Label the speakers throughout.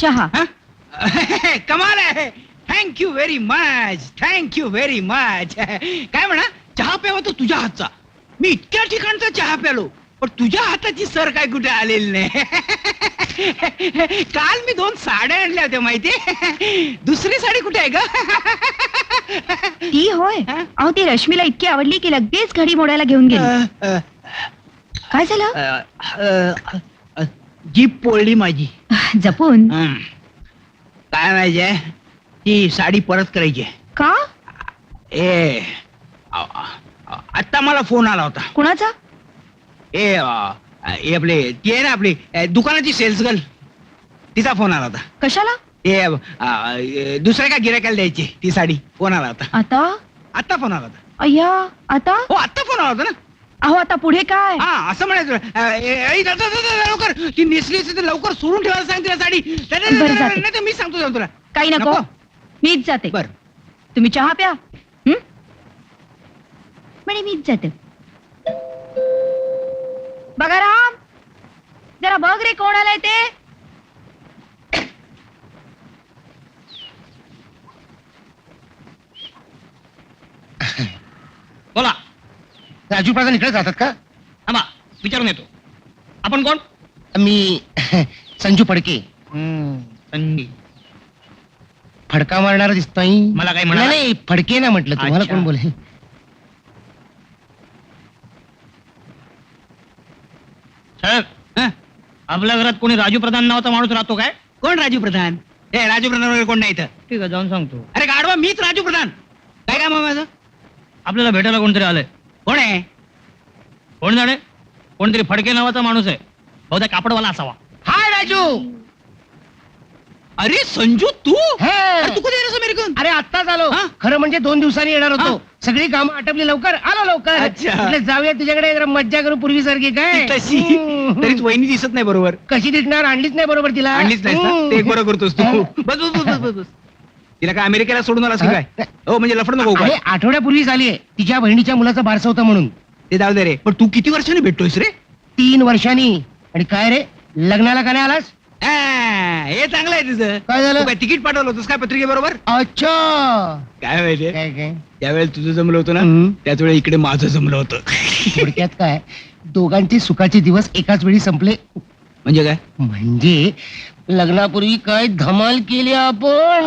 Speaker 1: चहा.
Speaker 2: कमाल आहे. Thank you very much, thank you very much. काय म्हणा, चहा प्यावा तो तुझ्या हातचा. मी इतक्या ठिकाणचा चहा प्यालो, पण तुझ्या हाताची सर काय कुठे आलेली नाही. काल मी 2 साड्या आणल्या होत्या माहितीये. दुसरी साडी कुठे आहे ग?
Speaker 1: ती होय. अहो ती रश्मीला इतकी आवडली की लगेच घडी मोडायला घेऊन गेली. काय झालं?
Speaker 2: जीप पोळली माझी.
Speaker 1: जपून.
Speaker 2: काय माहितीये, ती साडी परत करायची.
Speaker 1: का?
Speaker 2: आता मला फोन आला होता.
Speaker 1: कुणाचा?
Speaker 2: आपले ती आहे ना आपली दुकानाची सेल्स गर्ल, तिचा फोन आला होता.
Speaker 1: कशाला?
Speaker 2: दुसऱ्या का गिरायकाला द्यायची ती साडी. फोन आला होता. आता फोन आला होता.
Speaker 1: अय्या आता?
Speaker 2: हो आता फोन आला होता ना.
Speaker 1: अहो आता पुढे काय?
Speaker 2: असं म्हणायचं लवकर ती नेसली असेल तर लवकर सोडून ठेवायला सांग तिला साडी. नाही तर मी सांगतो जाऊन तुला.
Speaker 1: काही नको, मीच जाते.
Speaker 2: बर
Speaker 1: तुम्ही चहा प्या. म्हणे मीच जाते. बघा राम, जरा बघ रे कोण आलाय ते.
Speaker 3: बोला.
Speaker 4: राजू प्रधान इकडे जातात का?
Speaker 3: थांबा, विचारून येतो. आपण कोण?
Speaker 4: मी संजू फडके.
Speaker 3: संजय.
Speaker 4: फडका मारणारा दिसतोय.
Speaker 3: मला काय म्हणाला?
Speaker 4: नाही फडके ना म्हटलं. तुम्हाला
Speaker 3: अच्छा.
Speaker 4: कोण बोलेल?
Speaker 3: साहेब, आपल्या घरात कोणी राजू प्रधान नावाचा माणूस राहतो काय?
Speaker 2: कोण राजू प्रधान? हे राजू प्रधान वगैरे कोण नाही इथं.
Speaker 3: ठीक आहे, जाऊन सांगतो.
Speaker 2: अरे गाडवा, मीच राजू प्रधान. काय काम आहे माझं?
Speaker 3: आपल्याला भेटायला कोणतरी आलंय.
Speaker 2: कोण आहे?
Speaker 3: कोण जाणे? कोणतरी फडके नावाचा माणूस आहे. बहुधा कापडवाला असावा.
Speaker 4: हाय राजू.
Speaker 2: अरे संजू तू?
Speaker 4: हे.
Speaker 2: अरे, तू कधी येणार अमेरिकन?
Speaker 4: अरे आत्ताच आलो.
Speaker 2: हा?
Speaker 4: खरं म्हणजे 2 दिवसांनी येणार होतो.
Speaker 2: हा?
Speaker 4: सगळी कामं आटपली लवकर. आलो लवकर.
Speaker 2: अच्छा.
Speaker 4: म्हटलं जाऊया तुझ्याकडे जरा मज्जा करू पूर्वीसारखी. काय
Speaker 2: तशी तरीच वहिनी दिसत नाही बरोबर.
Speaker 4: कशी दिसणार? आणलीच नाही बरोबर तिला.
Speaker 2: आणलीच नाही ना? ते एक बरं करतोस तू. बस बस बस बस बस. तिला काय अमेरिकेला सोडून आलास की काय? हो म्हणजे लफड नको
Speaker 4: अरे
Speaker 2: काय?
Speaker 4: आठवड्यापूर्वीच आलीये. तिच्या बहिणीच्या मुलाचं बारसं होतं म्हणून.
Speaker 2: ते जाऊ दे रे. पण तू किती वर्षांनी भेटतोयस रे?
Speaker 4: 3 वर्षांनी. आणि काय रे, लग्नाला का नाही आलास?
Speaker 2: हे चांगलं आहे तुझं.
Speaker 4: काय झालं?
Speaker 2: तू काय तिकीट पाठवलं होतंस काय पत्रिके बरोबर?
Speaker 4: अच्छा.
Speaker 2: काय माहितीये,
Speaker 4: काय काय
Speaker 2: त्यावेळेला तुझं जमलं होतं ना,
Speaker 4: हम्म.
Speaker 2: त्याच वेळी इकडे माझं जमलं होतं.
Speaker 4: थोडक्यात काय, दोघांचे सुखाचे दिवस एकाच वेळी संपले.
Speaker 2: म्हणजे काय?
Speaker 4: म्हणजे लग्नापूर्वी काय धमाल केली आपण.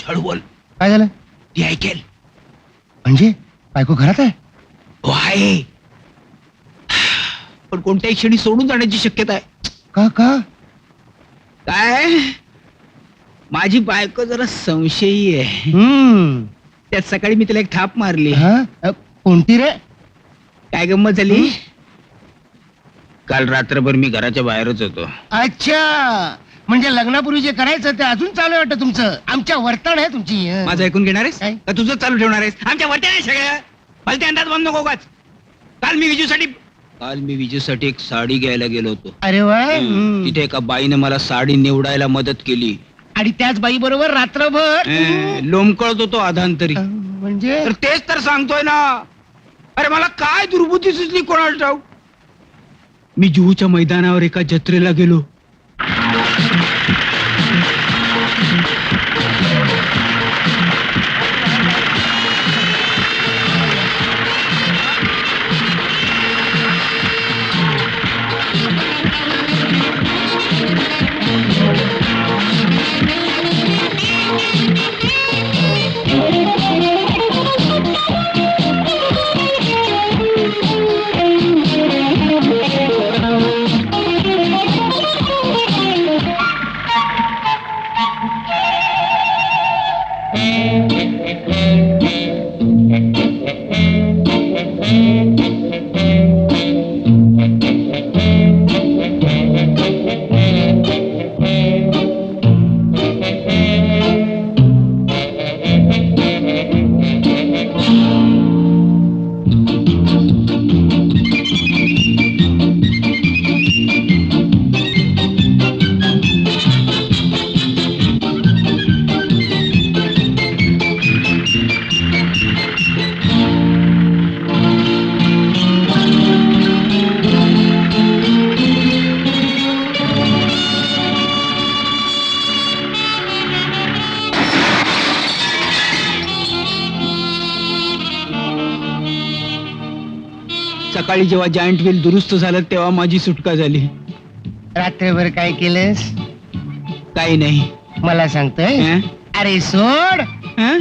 Speaker 2: हळू बोल,
Speaker 4: काय झालं?
Speaker 2: ती ऐकेल.
Speaker 4: म्हणजे बायको घरात आहे?
Speaker 2: हो आहे, पण कोणत्याही क्षणी सोडून जाण्याची शक्यता आहे.
Speaker 4: का का?
Speaker 2: काय, माझी बायको जरा संशयी आहे. त्यात सकाळी मी तिला एक थाप मारली.
Speaker 4: कोणती रे?
Speaker 2: काय गंमत झाली, काल रात्रभर मी घराच्या बाहेरच होतो.
Speaker 4: अच्छा, म्हणजे लग्नापूर्वी जे करायचं ते अजून चालू आहे वाटतं तुमचं. आमच्या वर्तन आहे तुमची.
Speaker 2: माझं ऐकून घेणार आहेस
Speaker 4: काय?
Speaker 2: का तुझं चालू ठेवणार आहेस? आमच्या वरती नाही सगळं. भलते अंदाज बंद नको उगाच. काल मी विजूसाठी एक साडी घ्यायला गेलो होतो.
Speaker 4: अरे वा.
Speaker 2: तिथे एका बाईने मला साडी निवडायला मदत केली.
Speaker 4: आणि त्याच बाई बरोबर रात्रभर
Speaker 2: लोंबकळत होतो अधांतरी.
Speaker 4: म्हणजे
Speaker 2: तर तेच तर सांगतोय ना. अरे मला काय दुर्बुद्धी सुचली कोणाला ठाऊक. मी जुहूच्या मैदानावर एका जत्रेला गेलो. सकाळी जेव्हा जॉईंट व्हील दुरुस्त झालं तेव्हा माझी सुटका झाली.
Speaker 4: रात्रभर काय केलंस
Speaker 2: काही नाही.
Speaker 4: मला सांगतोय
Speaker 2: हं?
Speaker 4: अरे सोड.
Speaker 2: हं?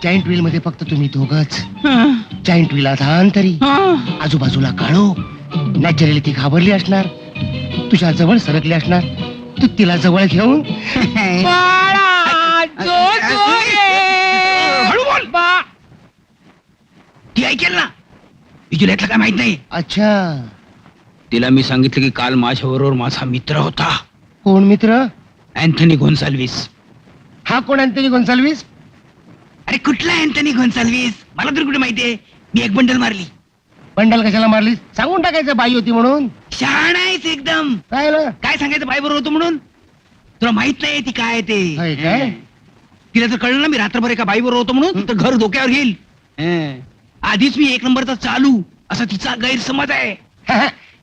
Speaker 4: जॉईंट व्हील मध्ये फक्त तुम्ही दोघच.
Speaker 2: हं?
Speaker 4: जॉईंट व्हील अंतरी
Speaker 2: हं?
Speaker 4: आजूबाजूला काळो. नॅचरली ती घाबरली असणार, तुझ्या जवळ सरकली असणार. तू तिला जवळ घेऊन
Speaker 2: हळू बोल. ती ऐकेल ना. विजुल्यातलं काय माहित नाही.
Speaker 4: अच्छा,
Speaker 2: तिला मी सांगितलं की काल माझ्याबरोबर माझा मित्र होता,
Speaker 4: कोण मित्र?
Speaker 2: अँथनी गोन्साल्विस.
Speaker 4: हा कोण अँथनी गोन्साल्विस?
Speaker 2: अरे कुठला अँथनी गोन्साल्विस? मला तर कुठे माहितीये. मी एक बंडल मारली.
Speaker 4: बंडल कशाला मारलीस? सांगून टाकायचं बाई होती म्हणून.
Speaker 2: शहाणा आहेस एकदम.
Speaker 4: काय ना
Speaker 2: काय सांगायचं बाई बरोबर होतो म्हणून? तुला माहित नाही ती काय आहे
Speaker 4: होय
Speaker 2: ते.
Speaker 4: काय?
Speaker 2: तिला जर कळलं ना मी रात्रभर एका बाई बरोबर होतो म्हणून तर घर धोक्यावर घेईल. आधीच मी एक नंबरचा चालू असा तिचा गैरसमज आहे.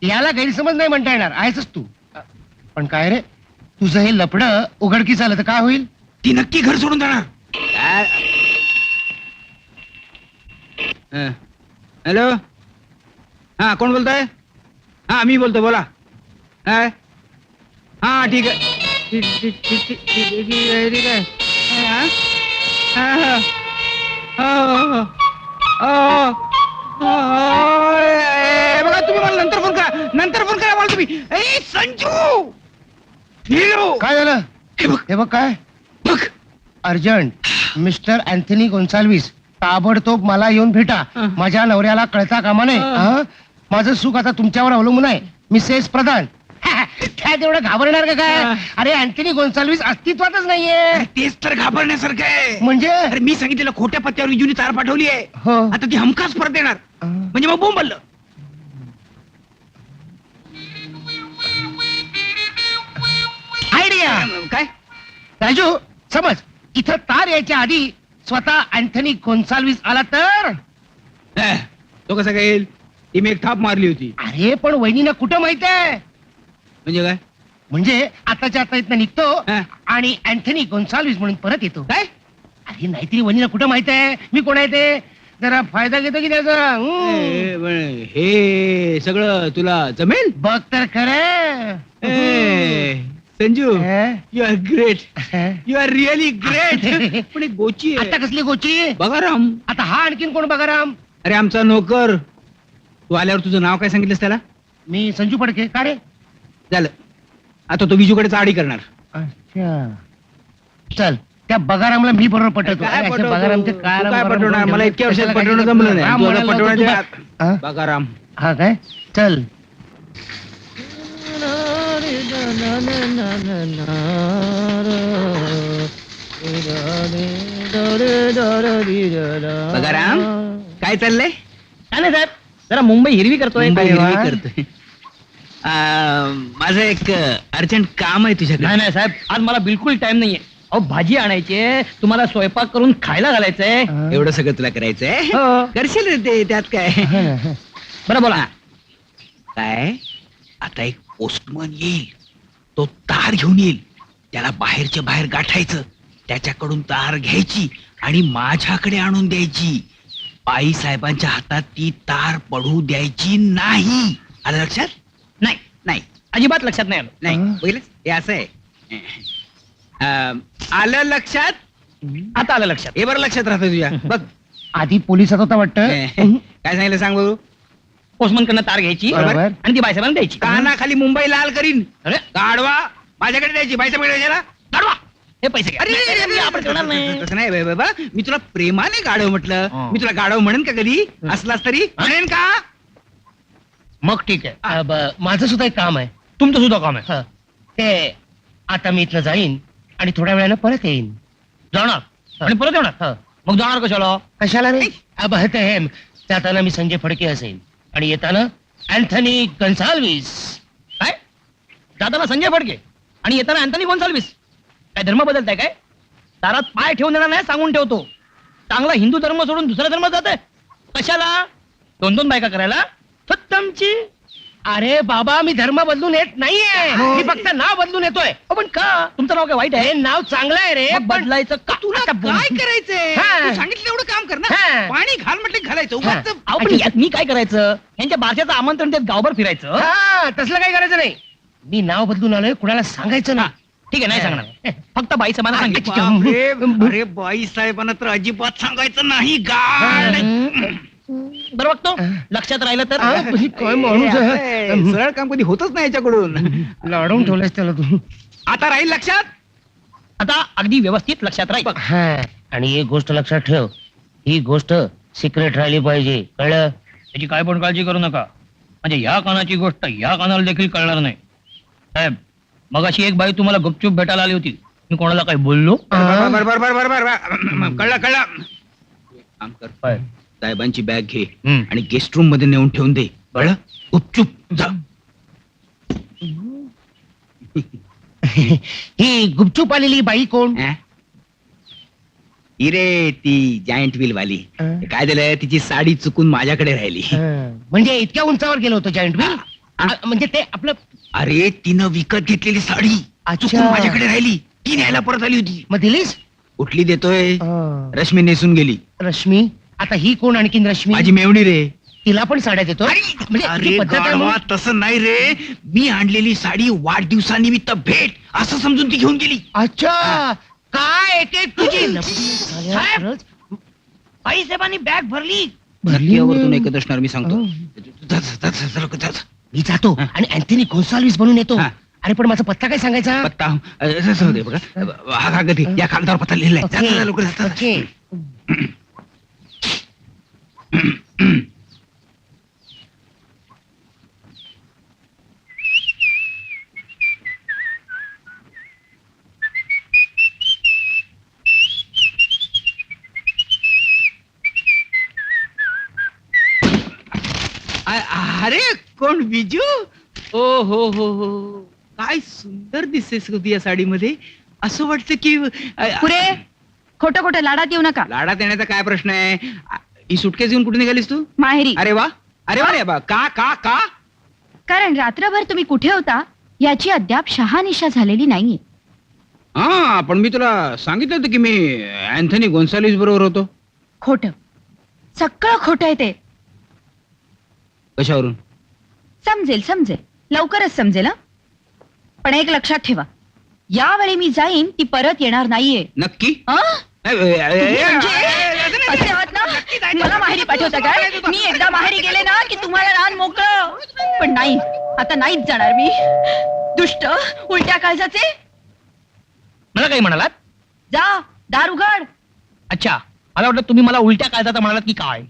Speaker 4: याला गैरसमज नाही म्हणता येणार, आहेसच तू. पण काय रे, तुझं हे लपड उघडकीस आलं तर काय होईल?
Speaker 2: ती नक्की घर सोडून जाणार. हॅलो, हा कोण बोलताय? हा मी बोलतो, बोला. हा ठीक आहे. ठीक आहे. बघा तुम्ही मला नंतर फोन करा. नंतर फोन करा मला तुम्ही. ए संजू,
Speaker 4: काय झालं?
Speaker 2: हे बघ
Speaker 4: हे बघ काय
Speaker 2: बघ.
Speaker 4: अर्जंट. मिस्टर अँथनी गोन्साल्विस ताबडतोब मला येऊन भेटा. माझ्या नवऱ्याला कळता कामा नये. हं? माझं सुख आता तुमच्यावर अवलंबून आहे, मिसेस प्रधान. काय तेवढं घाबरणार का काय? अरे अँथनी गोन्साल्विस अस्तित्वातच नाहीये.
Speaker 2: तेच तर घाबरण्यासारखं आहे.
Speaker 4: म्हणजे
Speaker 2: अरे मी सांगितलेलं खोट्या पत्त्यावर विजूने तार पाठवली आहे.
Speaker 4: हो.
Speaker 2: आता ती हमखास परत येणार. म्हणजे मग बोंब बनलं.
Speaker 4: आयडिया.
Speaker 2: काय?
Speaker 4: राजू समज, इथं तार यायच्या आधी स्वतः अँथनी गोन्साल्विस आला तर?
Speaker 2: तो कसा काय येईल? ती मी एक थाप मारली होती.
Speaker 4: अरे पण वहिनीला कुठं माहित आहे?
Speaker 2: म्हणजे काय?
Speaker 4: म्हणजे आताच्या आता इथनं निघतो
Speaker 2: हा.
Speaker 4: आणि अँथनी गोन्साल्विस म्हणून परत येतो.
Speaker 2: काय?
Speaker 4: अरे नाहीतरी वहिनीला कुठं माहित आहे मी कोण आहे ते? जरा फायदा घेतो की त्याचा.
Speaker 2: हे सगळं तुला जमेल?
Speaker 4: बघ तर खरं.
Speaker 2: संजू,
Speaker 4: हं?
Speaker 2: You are great. You are really great. पण एक गोची
Speaker 4: आता
Speaker 2: आहे.
Speaker 4: कसली गोची?
Speaker 2: बघा राम.
Speaker 4: आता हा आणखीन कोण बघा राम?
Speaker 2: अरे आमचा नोकर. तू आल्यावर तुझं नाव काय सांगितलंस त्याला?
Speaker 4: मी संजू फडके. का रे?
Speaker 2: झालं. आता तो विजूकडे चाडी करणार.
Speaker 4: अच्छा, चल त्या बगारामला मी बरोबर पटवतो.
Speaker 2: काय
Speaker 4: अरे, असे
Speaker 2: पटवतो?
Speaker 4: बगारामचे
Speaker 2: तू
Speaker 4: काय
Speaker 2: काय
Speaker 4: बरोबर
Speaker 2: पटवणार?
Speaker 4: बोलतो?
Speaker 2: मला इतक्या वर्षात
Speaker 4: कशाला
Speaker 2: पटवणं
Speaker 4: काय
Speaker 2: जमलं नाही.
Speaker 4: राम
Speaker 2: तू आता
Speaker 4: म्हणाला होता
Speaker 2: पटवण्याच्या
Speaker 4: तू हा?
Speaker 2: बघा राम.
Speaker 4: हा काय? चल.
Speaker 2: बघा राम, काय चाललंय?
Speaker 3: काय नाही साहेब, जरा मुंबई हिरवी करतोय.
Speaker 2: मुंबई
Speaker 4: अरे वा.
Speaker 2: हिरवी करतोय. माझं एक अर्जंट काम आहे तुझ्याकडे.
Speaker 3: नाही नाही साहेब, आज मला बिलकुल टाइम नाहीये. अहो भाजी आणायची, तुम्हाला स्वयंपाक करून खायला घालायचंय.
Speaker 2: एवढं सगळं तुला करायचंय?
Speaker 3: हो.
Speaker 2: करशील रे ते, त्यात काय.
Speaker 3: बरं बोला.
Speaker 2: काय? आता एक पोस्टमन येईल, तो तार घेऊन येईल. त्याला बाहेरच्या बाहेर गाठायचं, त्याच्याकडून तार घ्यायची आणि माझ्याकडे आणून द्यायची. बाई साहेबांच्या हातात ती तार पडू द्यायची नाही. आलं लक्षात?
Speaker 3: नाही
Speaker 2: नाही
Speaker 3: अजिबात लक्षात नाही आलं.
Speaker 2: नाही. बघितलंस? हे असं आहे. आलं लक्षात?
Speaker 3: आता आलं लक्षात.
Speaker 2: हे बरं लक्षात राहतं तुझ्या. बघ
Speaker 4: आधी पोलिसात होता वाटतं.
Speaker 2: काय सांगितलं सांग बघू.
Speaker 3: पोस्टमन कडनं तार घ्यायची
Speaker 4: बरोबर.
Speaker 3: आणि ती बायसाहेबांना द्यायची.
Speaker 2: कानाखाली मुंबई लाल करीन.
Speaker 3: अरे
Speaker 2: गाडवा माझ्याकडे द्यायची. बाईसाहेबांकडे द्यायला गाडवा.
Speaker 3: हे पैसे घ्या.
Speaker 2: अरे
Speaker 3: नाही, नाही, नाही, आपण करणार नाही.
Speaker 2: तसं नाही बाबा. मी तुला प्रेमाने गाडव म्हटलं.
Speaker 3: हा.
Speaker 2: मी तुला गाडव म्हणेन का कधी? असलास तरी म्हणेन का?
Speaker 4: मग ठीक आहे. माझं सुद्धा एक काम आहे.
Speaker 3: तुमचं सुद्धा काम आहे.
Speaker 4: हं. ते आता मी इथनं जाईन आणि थोड्या वेळानं परत येईन.
Speaker 3: जाणार आणि परत येणार.
Speaker 4: हं.
Speaker 3: मग जाणार कशाला?
Speaker 4: कशाला रे? हे जाताना मी संजय फडके असेल आणि येताना अँथनी गोन्साल्विस.
Speaker 3: काय? जाताना संजय फडके आणि येताना अँथनी गोन्साल्विस. काय धर्म बदलताय काय? दारात पाय ठेवून देणार नाही, सांगून ठेवतो. चांगला हिंदू धर्म सोडून दुसरा धर्म जात आहे कशाला? 2-2 बायका करायला? फक्त आमची
Speaker 4: अरे बाबा मी धर्म बदलून येत नाहीये
Speaker 3: हो.
Speaker 4: मी फक्त नाव बदलून येतोय
Speaker 3: पण का तुमचं नाव काय वाईट आहे
Speaker 4: हे नाव चांगलं आहे रे
Speaker 3: मग बदलायचं का
Speaker 2: तुला
Speaker 3: आता बोल.
Speaker 2: काय करायचंय
Speaker 4: हा.
Speaker 2: तू सांगितलं तेवढं काम कर ना
Speaker 4: हा.
Speaker 2: पाणी घाल म्हटलं घालायचं उगाच
Speaker 3: अहो, पण यात मी काय करायचं यांच्या बारशाचं आमंत्रण देत गावभर फिरायचं
Speaker 4: हा तसलं काही करायचं नाही मी नाव बदलून आलोय कुणाला सांगायचं ना
Speaker 3: ठीक आहे नाही सांगणार फक्त बाई समाना सांगितलं
Speaker 2: बापरे, अरे बाई साहेबांना तर अजिबात सांगायचं नाही गाड
Speaker 3: बरं बघतो लक्षात राहिलं तर
Speaker 4: हा, पण काय माणूस आहे.
Speaker 2: सरळ काम कधी होतच नाही याच्याकडून
Speaker 4: लाडून ठेवलंयस त्याला तू
Speaker 2: आता राहील लक्षात
Speaker 3: आता अगदी व्यवस्थित लक्षात राहील
Speaker 4: हा आणि एक गोष्ट लक्षात ठेव ही गोष्ट सिक्रेट राहिली पाहिजे कळलं
Speaker 3: त्याची काय पण काळजी करू नका म्हणजे ह्या कानाची गोष्ट ह्या कानाला देखील कळणार नाही साहेब मग अशी एक बाई तुम्हाला गुपचूप भेटायला आली होती मी कोणाला काही बोललो
Speaker 2: बर बर बर बर बर बर कळला कळला काम कर
Speaker 3: काय?
Speaker 2: साहेबांची बॅग घे
Speaker 3: हम्म.
Speaker 2: आणि गेस्ट रूम मध्ये नेऊन ठेवून दे कळलं गुपचूप जा
Speaker 4: ही गुपचूप आलेली बाई कोण
Speaker 2: इरे ती जायंट व्हील वाली
Speaker 4: हं.
Speaker 2: काय झालं तिची साडी चुकून माझ्याकडे राहिली
Speaker 4: म्हणजे इतक्या उंचावर गेलो होतो जॉईंट व्हील म्हणजे ते आपलं
Speaker 2: अरे तिनं विकत घेतलेली साडी
Speaker 4: अच्छा.
Speaker 2: चुकून माझ्याकडे राहिली ती न्यायला परत आली होती
Speaker 4: मग दिलीस
Speaker 2: उठली देतोय रश्मी नेसून गेली
Speaker 4: रश्मी आता ही कोण आणखीन रश्मी
Speaker 2: माझी मेवणी रे
Speaker 4: तिला पण साड्या देतो म्हणजे
Speaker 2: अरे
Speaker 4: ती पद्धत आहे
Speaker 2: गाढवा,
Speaker 4: म्हणून.
Speaker 2: तसं नाही रे मी आणलेली साडी वाढदिवसानिमित्त भेट असं समजून ती घेऊन गेली
Speaker 4: अच्छा काय एक एक तुझी
Speaker 3: साहेब! बाई साहेबांनी बॅग भरली
Speaker 2: नक्कीवरतून ऐकत असणार मी सांगतो
Speaker 4: हो.
Speaker 2: जा, जा, जा, जा, जा, जा.
Speaker 4: मी जातो आणि अँथनी गोन्साल्विस बनून येतो
Speaker 2: हा.
Speaker 4: अरे पण माझा पत्ता काय सांगायचा
Speaker 2: पत्ता असं होते बघा हा कागद घे. या कागदावर पत्ता लिहिलाय जा, जा, जा, लवकर जा, जा, जा.
Speaker 4: ओके.
Speaker 2: अरे कोण बिजू ओ हो काय सुंदर दिसतेस होती या साडीमध्ये असं वाटतं की
Speaker 1: पुरे खोटं खोटं लाडात येऊ नका
Speaker 2: लाडात येण्याचा काय प्रश्न आहे ही सुटकेस घेऊन कुठे निघालीस तू
Speaker 1: माहेरी
Speaker 2: अरे वा रे बा का का का
Speaker 1: कारण रात्रभर तुम्ही कुठे होता याची अद्याप शहानिशा झालेली नाहीये
Speaker 2: हा पण मी तुला सांगितलं होतं की मी अँथनी गोन्सालिस बरोबर होतो
Speaker 1: खोट सगळं खोट आहे ते
Speaker 2: कशावरून
Speaker 1: समजेल लवकरच समजेल हं? पण एक लक्षात ठेवा यावेळी मी जाईन ती परत येणार नाहीये
Speaker 2: नक्की
Speaker 1: हं?
Speaker 2: तुम्ही
Speaker 1: म्हणजे असे आहात ना मला माहेरी पाठवता काय मी एकदा माहेरी गेले ना की तुम्हाला रान मोकळं पण नाही आता नाहीच जाणार मी दुष्ट उलट्या काळजाचे
Speaker 3: मला काही म्हणालात
Speaker 1: जा दार उघड
Speaker 3: अच्छा मला वाटलं तुम्ही मला उलट्या काळजाचा म्हणालात की काय